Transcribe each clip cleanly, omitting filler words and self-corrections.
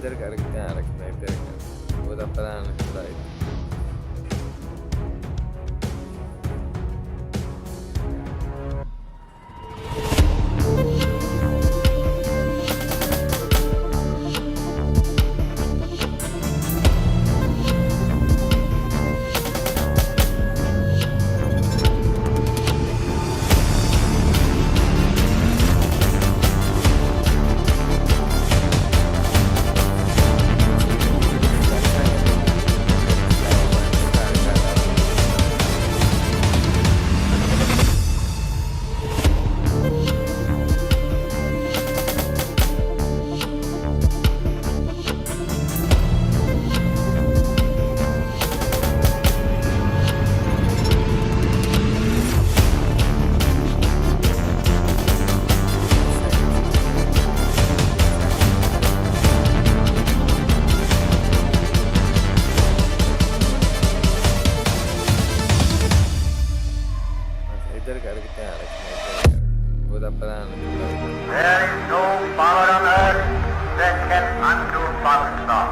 ادھر کا دھیان رکھنا ادھر کا وہ تو پتا نہیں ادھر کا دھیان رکھنا وہ تو پتا نہیں There is no power on earth that can undo Pakistan.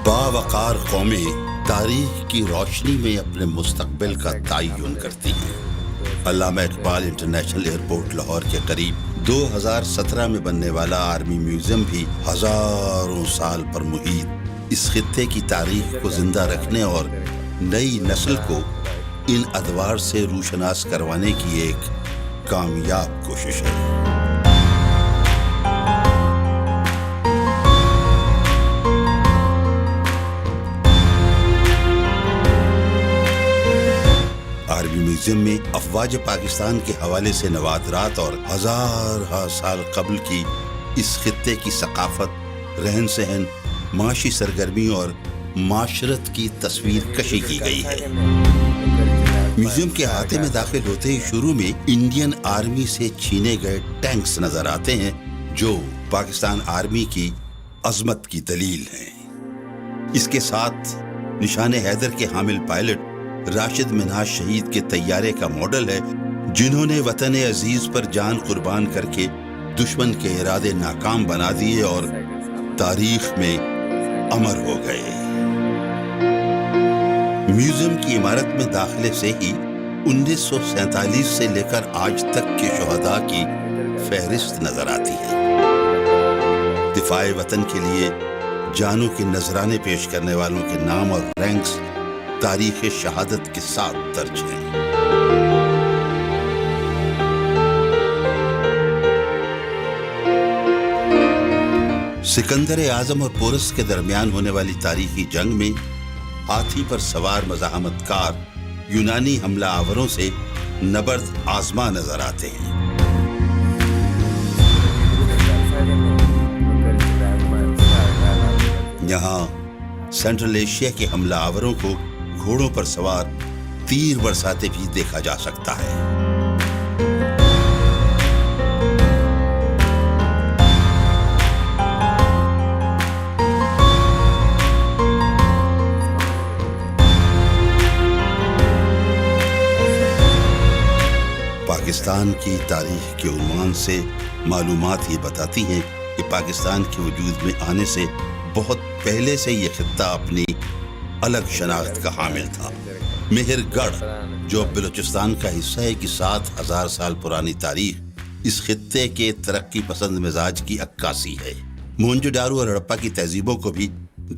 باوقار قومیں تاریخ کی روشنی میں اپنے مستقبل کا تعین کرتی ہیں۔ علامہ اقبال انٹرنیشنل ایئرپورٹ لاہور کے قریب 2017 میں بننے والا آرمی میوزیم بھی ہزاروں سال پر محیط اس خطے کی تاریخ کو زندہ رکھنے اور نئی نسل کو ان ادوار سے روشناس کروانے کی ایک کامیاب کوشش ہے۔ آرمی میوزیم میں افواج پاکستان کے حوالے سے نوادرات اور ہزارہ سال قبل کی اس خطے کی ثقافت، رہن سہن، معاشی سرگرمی اور معاشرت کی تصویر کشی کی گئی ہے۔ میوزیم کے احاطے میں داخل ہوتے ہی شروع میں انڈین آرمی سے چھینے گئے ٹینکس نظر آتے ہیں جو پاکستان آرمی کی عظمت کی دلیل ہیں۔ اس کے ساتھ نشان حیدر کے حامل پائلٹ راشد منہاج شہید کے طیارے کا ماڈل ہے، جنہوں نے وطن عزیز پر جان قربان کر کے دشمن کے ارادے ناکام بنا دیے اور تاریخ میں امر ہو گئے۔ میوزیم کی عمارت میں داخلے سے ہی 1947 سے لے کر آج تک کے شہداء کی فہرست نظر آتی ہے۔ دفاع وطن کے لیے جانوں کے نذرانے پیش کرنے والوں کے نام اور رینکس تاریخ شہادت کے ساتھ درج ہیں۔ سکندر اعظم اور پورس کے درمیان ہونے والی تاریخی جنگ میں ہاتھی پر سوار مزاحمت کار یونانی حملہ آوروں سے نبرد آزما نظر آتے ہیں۔ یہاں سینٹرل ایشیا کے حملہ آوروں کو گھوڑوں پر سوار تیر برساتے بھی دیکھا جا سکتا ہے۔ پاکستان کی تاریخ کے عنوان سے معلومات یہ بتاتی ہیں کہ پاکستان کے وجود میں آنے سے بہت پہلے سے یہ خطہ اپنی الگ شناخت کا حامل تھا۔ مہر گڑھ جو بلوچستان کا حصہ ہے کہ 7000 سال پرانی تاریخ اس خطے کے ترقی پسند مزاج کی عکاسی ہے۔ موہنجو داڑو اور ہڑپا کی تہذیبوں کو بھی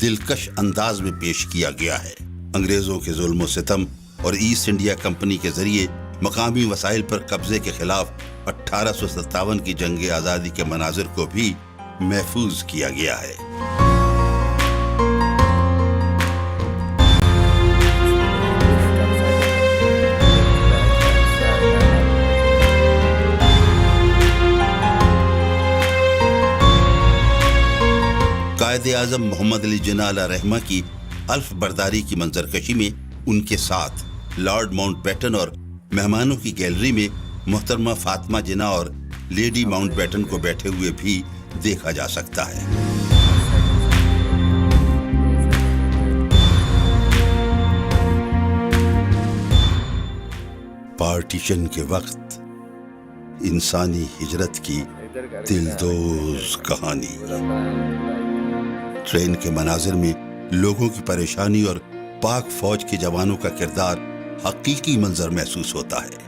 دلکش انداز میں پیش کیا گیا ہے۔ انگریزوں کے ظلم و ستم اور ایسٹ انڈیا کمپنی کے ذریعے مقامی وسائل پر قبضے کے خلاف 1857 کی جنگ آزادی کے مناظر کو بھی محفوظ کیا گیا ہے۔ قائد اعظم محمد علی جناح علیہ رحمہ کی الف برداری کی منظرکشی میں ان کے ساتھ لارڈ ماؤنٹ بیٹن اور مہمانوں کی گیلری میں محترمہ فاطمہ جناح اور لیڈی ماؤنٹ بیٹن کو بیٹھے ہوئے بھی دیکھا جا سکتا ہے۔ پارٹیشن کے وقت انسانی ہجرت کی دلدوز کہانی، ٹرین کے مناظر میں لوگوں کی پریشانی اور پاک فوج کے جوانوں کا کردار حقیقی منظر محسوس ہوتا ہے۔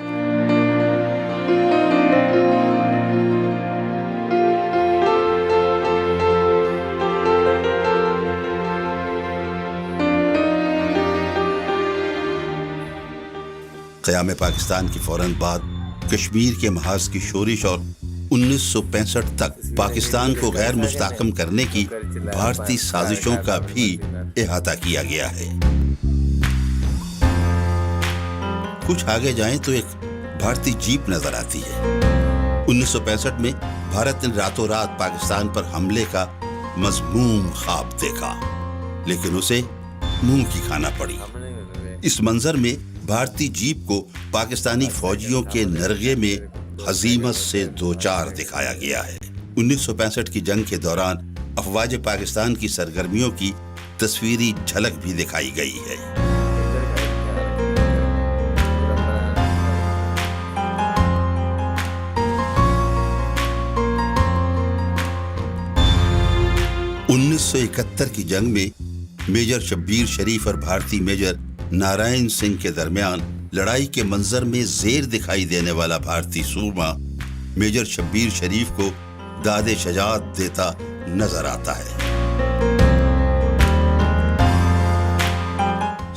قیام پاکستان کی فوراً بعد کشمیر کے محاذ کی شورش اور 1965 تک پاکستان کو غیر مستحکم کرنے کی بھارتی سازشوں کا بھی احاطہ کیا گیا ہے۔ کچھ آگے جائیں تو ایک بھارتی جیپ نظر آتی ہے۔ 1965 میں بھارت نے راتوں رات پاکستان پر حملے کا مذموم خواب دیکھا، لیکن اسے منہ کی کھانا پڑی۔ اس منظر میں بھارتی جیپ کو پاکستانی فوجیوں کے نرغے میں ہزیمت سے دوچار دکھایا گیا ہے۔ 1965 کی جنگ کے دوران افواج پاکستان کی سرگرمیوں کی تصویری جھلک بھی دکھائی گئی ہے۔ انیس سو 71 کی جنگ میں میجر شبیر شریف اور بھارتی میجر نارائن سنگھ کے درمیان لڑائی کے منظر میں زیر دکھائی دینے والا بھارتی سورما میجر شبیر شریف کو داد شجاعت دیتا نظر آتا ہے۔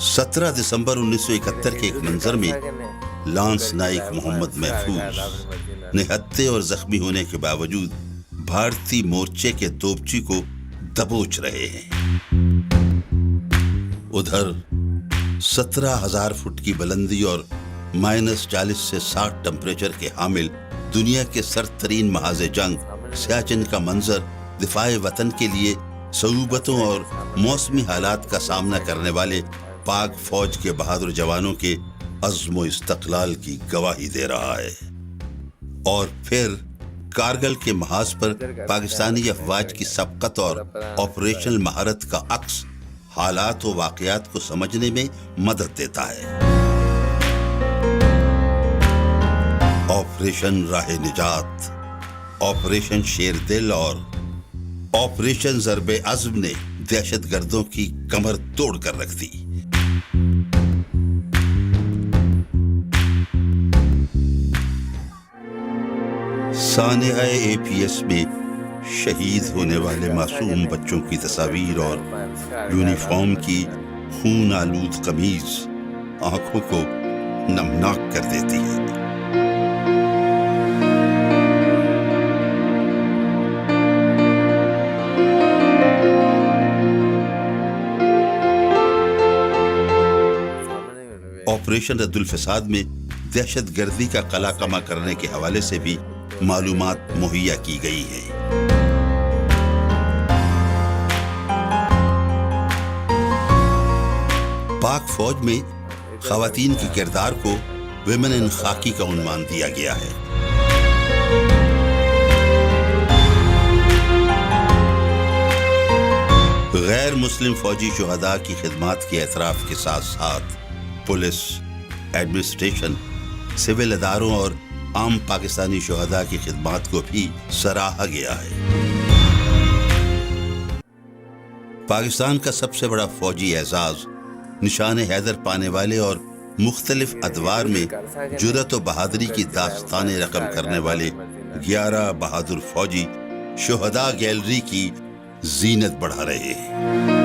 17 دسمبر 1971 کے ایک منظر میں لانس نائک محمد محفوظ نہتے اور زخمی ہونے کے باوجود بھارتی مورچے کے توپچی کو دبوچ رہے ہیں۔ ادھر 17,000 فٹ کی بلندی اور -40 سے 60 ٹمپریچر کے حامل دنیا کے سرد ترین محاذ جنگ سیاچن کا منظر دفاع وطن کے لیے صعوبتوں اور موسمی حالات کا سامنا کرنے والے پاک فوج کے بہادر جوانوں کے عزم و استقلال کی گواہی دے رہا ہے۔ اور پھر کارگل کے محاذ پر پاکستانی افواج کی سبقت اور آپریشنل مہارت کا عکس حالات و واقعات کو سمجھنے میں مدد دیتا ہے۔ آپریشن راہ نجات، آپریشن شیر دل اور آپریشن ضرب عزم نے دہشت گردوں کی کمر توڑ کر رکھ دی۔ سانحہ APS میں شہید ہونے والے معصوم بچوں کی تصاویر اور یونیفارم کی خون آلود قمیض آنکھوں کو نمناک کر دیتی ہے۔ آپریشن رد الفساد میں دہشت گردی کا قلع کما کرنے کے حوالے سے بھی معلومات مہیا کی گئی ہے۔ پاک فوج میں خواتین کے کردار کو ویمن ان خاکی کا عنوان دیا گیا ہے۔ غیر مسلم فوجی شہداء کی خدمات کے اعتراف کے ساتھ ساتھ پولیس، ایڈمنسٹریشن، سول اداروں اور عام پاکستانی شہداء کی خدمات کو بھی سراہا گیا ہے۔ پاکستان کا سب سے بڑا فوجی اعزاز نشان حیدر پانے والے اور مختلف ادوار میں جرأت و بہادری کی داستانیں رقم کرنے والے 11 بہادر فوجی شہداء گیلری کی زینت بڑھا رہے ہیں۔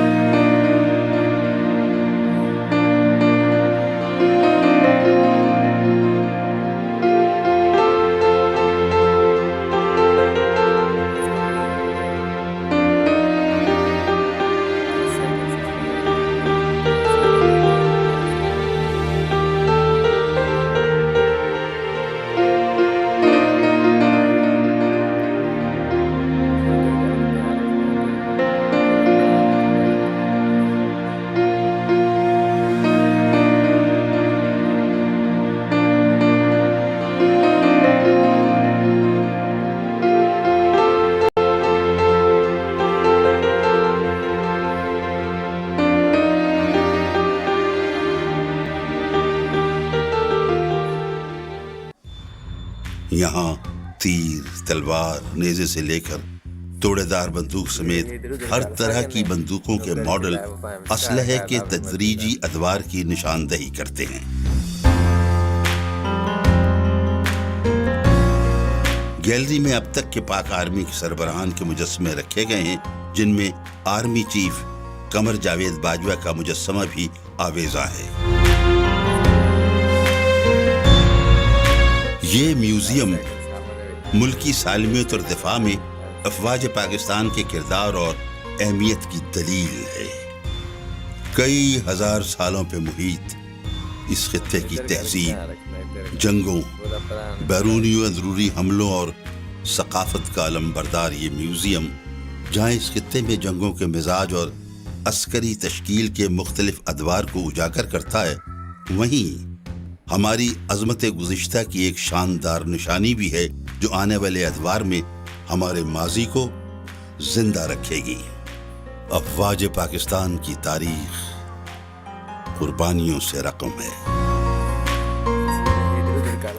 تلوار نیزے سے لے کر توڑے دار بندوق سمیت ہر طرح کی بندوقوں کے ماڈل اسلحے کے تدریجی ادوار کی نشاندہی کرتے ہیں۔ گیلری میں اب تک کے پاک آرمی کے سربراہان کے مجسمے رکھے گئے ہیں، جن میں آرمی چیف قمر جاوید باجوہ کا مجسمہ بھی آویزاں ہے۔ یہ میوزیم ملکی سالمیت اور دفاع میں افواج پاکستان کے کردار اور اہمیت کی دلیل ہے۔ کئی ہزار سالوں پہ محیط اس خطے کی تہذیب، جنگوں، بیرونی و اندرونی حملوں اور ثقافت کا علمبردار یہ میوزیم، جہاں اس خطے میں جنگوں کے مزاج اور عسکری تشکیل کے مختلف ادوار کو اجاگر کرتا ہے، وہیں ہماری عظمت گزشتہ کی ایک شاندار نشانی بھی ہے جو آنے والے ادوار میں ہمارے ماضی کو زندہ رکھے گی۔ افواج پاکستان کی تاریخ قربانیوں سے رقم ہے۔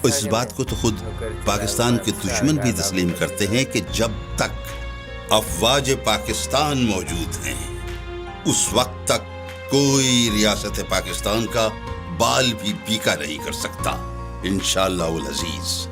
اس بات کو تو خود پاکستان کے دشمن بھی تسلیم کرتے ہیں کہ جب تک افواج پاکستان موجود ہیں، اس وقت تک کوئی ریاست پاکستان کا بال بھی پیکا نہیں کر سکتا، انشاءاللہ العزیز۔